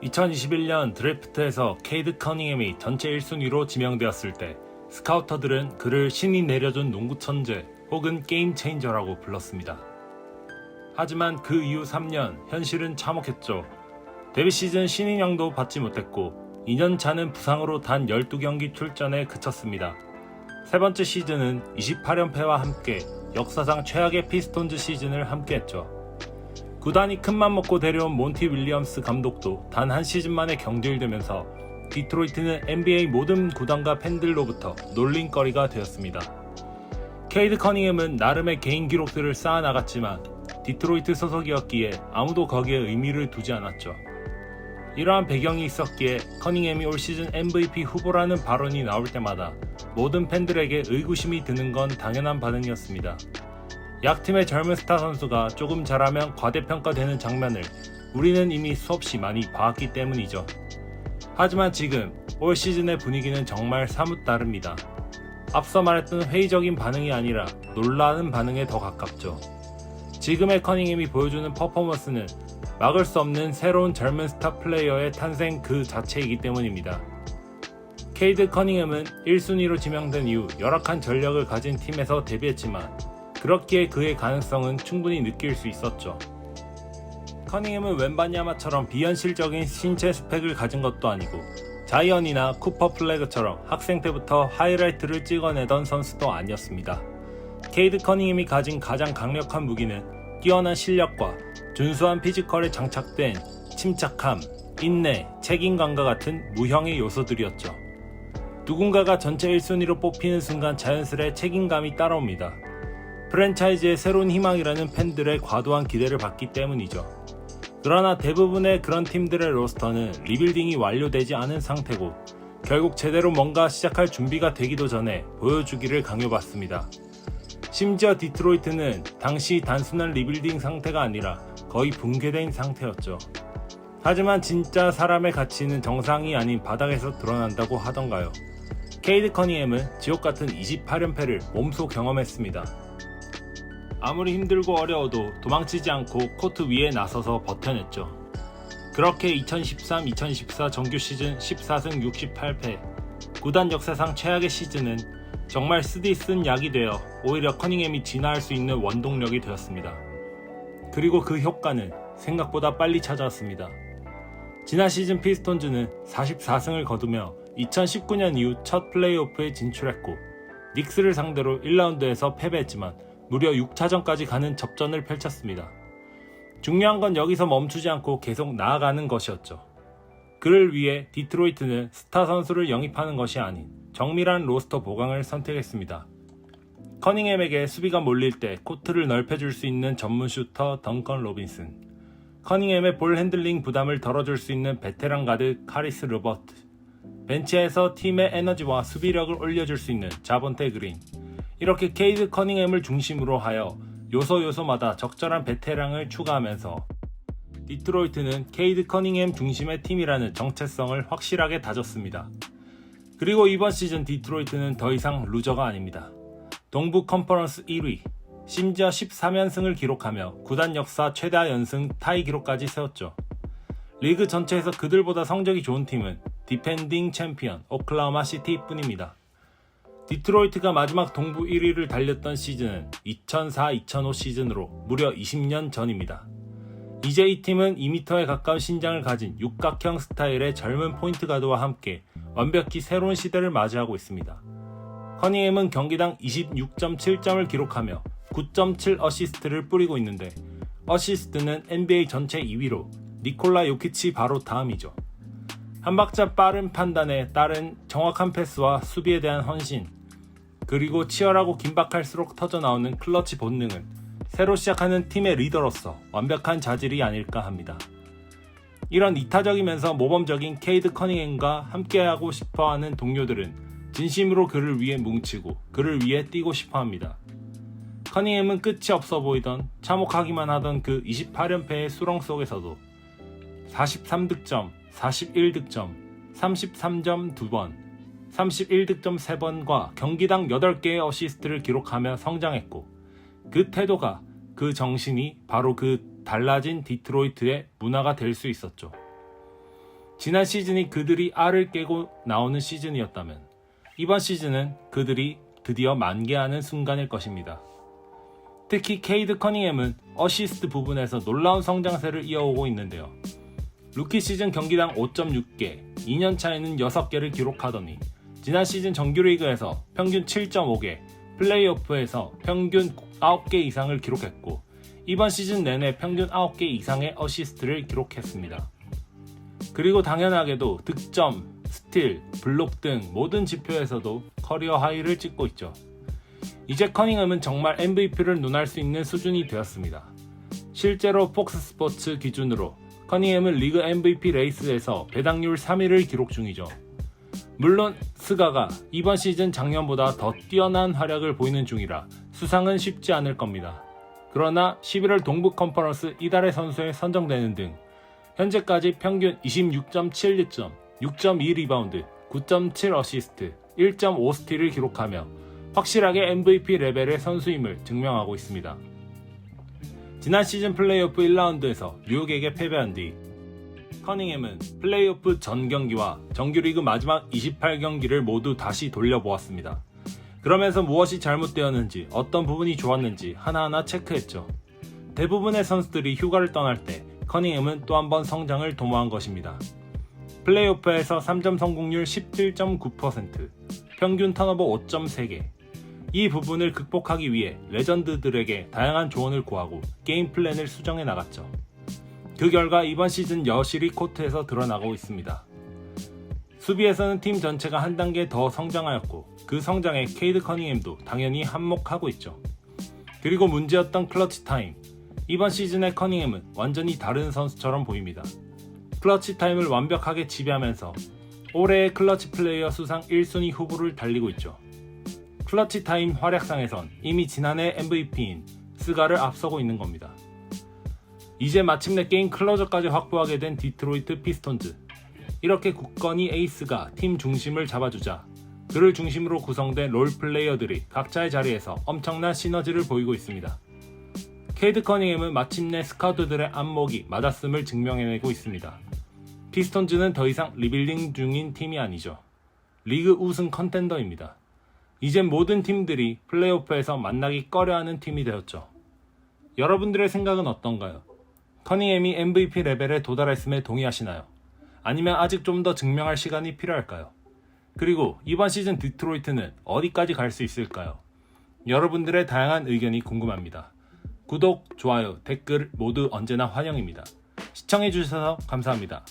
2021년 드래프트에서 케이드 커닝햄이 전체 1순위로 지명되었을 때 스카우터들은 그를 신이 내려준 농구 천재 혹은 게임 체인저라고 불렀습니다. 하지만 그 이후 3년 현실은 참혹했죠. 데뷔 시즌 신인왕도 받지 못했고 2년 차는 부상으로 단 12경기 출전에 그쳤습니다. 세 번째 시즌은 28연패와 함께 역사상 최악의 피스톤즈 시즌을 함께했죠. 구단이 큰맘 먹고 데려온 몬티 윌리엄스 감독도 단 한 시즌 만에 경질되면서 디트로이트는 NBA 모든 구단과 팬들로부터 놀림거리가 되었습니다. 케이드 커닝햄은 나름의 개인 기록들을 쌓아나갔지만 디트로이트 소속이었기에 아무도 거기에 의미를 두지 않았죠. 이러한 배경이 있었기에 커닝햄이 올 시즌 MVP 후보라는 발언이 나올 때마다 모든 팬들에게 의구심이 드는 건 당연한 반응이었습니다. 약팀의 젊은 스타 선수가 조금 잘하면 과대평가되는 장면을 우리는 이미 수없이 많이 봐왔기 때문이죠. 하지만 지금 올 시즌의 분위기는 정말 사뭇 다릅니다. 앞서 말했던 회의적인 반응이 아니라 놀라는 반응에 더 가깝죠. 지금의 커닝햄이 보여주는 퍼포먼스는 막을 수 없는 새로운 젊은 스타 플레이어의 탄생 그 자체이기 때문입니다. 케이드 커닝햄은 1순위로 지명된 이후 열악한 전력을 가진 팀에서 데뷔했지만 그렇기에 그의 가능성은 충분히 느낄 수 있었죠. 커닝햄은 웬바냐마처럼 비현실적인 신체 스펙을 가진 것도 아니고 자이언이나 쿠퍼 플래그처럼 학생 때부터 하이라이트를 찍어내던 선수도 아니었습니다. 케이드 커닝햄이 가진 가장 강력한 무기는 뛰어난 실력과 준수한 피지컬에 장착된 침착함, 인내, 책임감과 같은 무형의 요소들이었죠. 누군가가 전체 1순위로 뽑히는 순간 자연스레 책임감이 따라옵니다. 프랜차이즈의 새로운 희망이라는 팬들의 과도한 기대를 받기 때문이죠. 그러나 대부분의 그런 팀들의 로스터는 리빌딩이 완료되지 않은 상태고 결국 제대로 뭔가 시작할 준비가 되기도 전에 보여주기를 강요받습니다. 심지어 디트로이트는 당시 단순한 리빌딩 상태가 아니라 거의 붕괴된 상태였죠. 하지만 진짜 사람의 가치는 정상이 아닌 바닥에서 드러난다고 하던가요. 케이드 커닝햄은 지옥같은 28연패를 몸소 경험했습니다. 아무리 힘들고 어려워도 도망치지 않고 코트 위에 나서서 버텨냈죠. 그렇게 2013-2014 정규 시즌 14승 68패, 구단 역사상 최악의 시즌은 정말 쓰디 쓴 약이 되어 오히려 커닝햄이 진화할 수 있는 원동력이 되었습니다. 그리고 그 효과는 생각보다 빨리 찾아왔습니다. 지난 시즌 피스톤즈는 44승을 거두며 2019년 이후 첫 플레이오프에 진출했고 닉스를 상대로 1라운드에서 패배했지만 무려 6차전까지 가는 접전을 펼쳤습니다. 중요한 건 여기서 멈추지 않고 계속 나아가는 것이었죠. 그를 위해 디트로이트는 스타 선수를 영입하는 것이 아닌 정밀한 로스터 보강을 선택했습니다. 커닝햄에게 수비가 몰릴 때 코트를 넓혀줄 수 있는 전문 슈터 덩컨 로빈슨, 커닝햄의 볼 핸들링 부담을 덜어줄 수 있는 베테랑 가드 카리스 르버트, 벤치에서 팀의 에너지와 수비력을 올려줄 수 있는 자본테 그린, 이렇게 케이드 커닝햄을 중심으로 하여 요소마다 적절한 베테랑을 추가하면서 디트로이트는 케이드 커닝햄 중심의 팀이라는 정체성을 확실하게 다졌습니다. 그리고 이번 시즌 디트로이트는 더 이상 루저가 아닙니다. 동부 컨퍼런스 1위, 심지어 13연승을 기록하며 구단 역사 최다 연승 타이 기록까지 세웠죠. 리그 전체에서 그들보다 성적이 좋은 팀은 디펜딩 챔피언 오클라호마 시티 뿐입니다. 디트로이트가 마지막 동부 1위를 달렸던 시즌은 2004-2005 시즌으로 무려 20년 전입니다. 이제 이 팀은 2m에 가까운 신장을 가진 육각형 스타일의 젊은 포인트 가드와 함께 완벽히 새로운 시대를 맞이하고 있습니다. 커닝햄은 경기당 26.7점을 기록하며 9.7 어시스트를 뿌리고 있는데 어시스트는 NBA 전체 2위로 니콜라 요키치 바로 다음이죠. 한 박자 빠른 판단에 따른 정확한 패스와 수비에 대한 헌신, 그리고 치열하고 긴박할수록 터져나오는 클러치 본능은 새로 시작하는 팀의 리더로서 완벽한 자질이 아닐까 합니다. 이런 이타적이면서 모범적인 케이드 커닝햄과 함께하고 싶어하는 동료들은 진심으로 그를 위해 뭉치고 그를 위해 뛰고 싶어합니다. 커닝햄은 끝이 없어 보이던 참혹하기만 하던 그 28연패의 수렁 속에서도 43득점, 41득점, 33점 2번, 31득점 3번과 경기당 8개의 어시스트를 기록하며 성장했고 그 태도가, 그 정신이 바로 그 달라진 디트로이트의 문화가 될 수 있었죠. 지난 시즌이 그들이 알을 깨고 나오는 시즌이었다면 이번 시즌은 그들이 드디어 만개하는 순간일 것입니다. 특히 케이드 커닝햄은 어시스트 부분에서 놀라운 성장세를 이어오고 있는데요. 루키 시즌 경기당 5.6개, 2년 차에는 6개를 기록하더니 지난 시즌 정규리그에서 평균 7.5개, 플레이오프에서 평균 9개 이상을 기록했고 이번 시즌 내내 평균 9개 이상의 어시스트를 기록했습니다. 그리고 당연하게도 득점, 스틸, 블록 등 모든 지표에서도 커리어 하이를 찍고 있죠. 이제 커닝햄은 정말 MVP를 논할 수 있는 수준이 되었습니다. 실제로 폭스 스포츠 기준으로 커닝햄은 리그 MVP 레이스에서 배당률 3위를 기록 중이죠. 물론 스가가 이번 시즌 작년보다 더 뛰어난 활약을 보이는 중이라 수상은 쉽지 않을 겁니다. 그러나 11월 동부 컨퍼런스 이달의 선수에 선정되는 등 현재까지 평균 26.7득점, 6.2 리바운드, 9.7 어시스트, 1.5 스틸을 기록하며 확실하게 MVP 레벨의 선수임을 증명하고 있습니다. 지난 시즌 플레이오프 1라운드에서 뉴욕에게 패배한 뒤 커닝햄은 플레이오프 전 경기와 정규리그 마지막 28경기를 모두 다시 돌려보았습니다. 그러면서 무엇이 잘못되었는지, 어떤 부분이 좋았는지 하나하나 체크했죠. 대부분의 선수들이 휴가를 떠날 때 커닝햄은 또 한 번 성장을 도모한 것입니다. 플레이오프에서 3점 성공률 17.9%, 평균 턴오버 5.3개. 이 부분을 극복하기 위해 레전드들에게 다양한 조언을 구하고 게임 플랜을 수정해 나갔죠. 그 결과 이번 시즌 여실히 코트에서 드러나고 있습니다. 수비에서는 팀 전체가 한 단계 더 성장하였고 그 성장에 케이드 커닝햄도 당연히 한몫하고 있죠. 그리고 문제였던 클러치 타임. 이번 시즌의 커닝햄은 완전히 다른 선수처럼 보입니다. 클러치 타임을 완벽하게 지배하면서 올해의 클러치 플레이어 수상 1순위 후보를 달리고 있죠. 클러치 타임 활약상에선 이미 지난해 MVP인 스가를 앞서고 있는 겁니다. 이제 마침내 게임 클로저까지 확보하게 된 디트로이트 피스톤즈. 이렇게 굳건히 에이스가 팀 중심을 잡아주자 그를 중심으로 구성된 롤플레이어들이 각자의 자리에서 엄청난 시너지를 보이고 있습니다. 케이드 커닝햄은 마침내 스카우트들의 안목이 맞았음을 증명해내고 있습니다. 피스톤즈는 더 이상 리빌딩 중인 팀이 아니죠. 리그 우승 컨텐더입니다. 이젠 모든 팀들이 플레이오프에서 만나기 꺼려하는 팀이 되었죠. 여러분들의 생각은 어떤가요? 커닝햄이 MVP 레벨에 도달했음에 동의하시나요? 아니면 아직 좀 더 증명할 시간이 필요할까요? 그리고 이번 시즌 디트로이트는 어디까지 갈 수 있을까요? 여러분들의 다양한 의견이 궁금합니다. 구독, 좋아요, 댓글 모두 언제나 환영입니다. 시청해주셔서 감사합니다.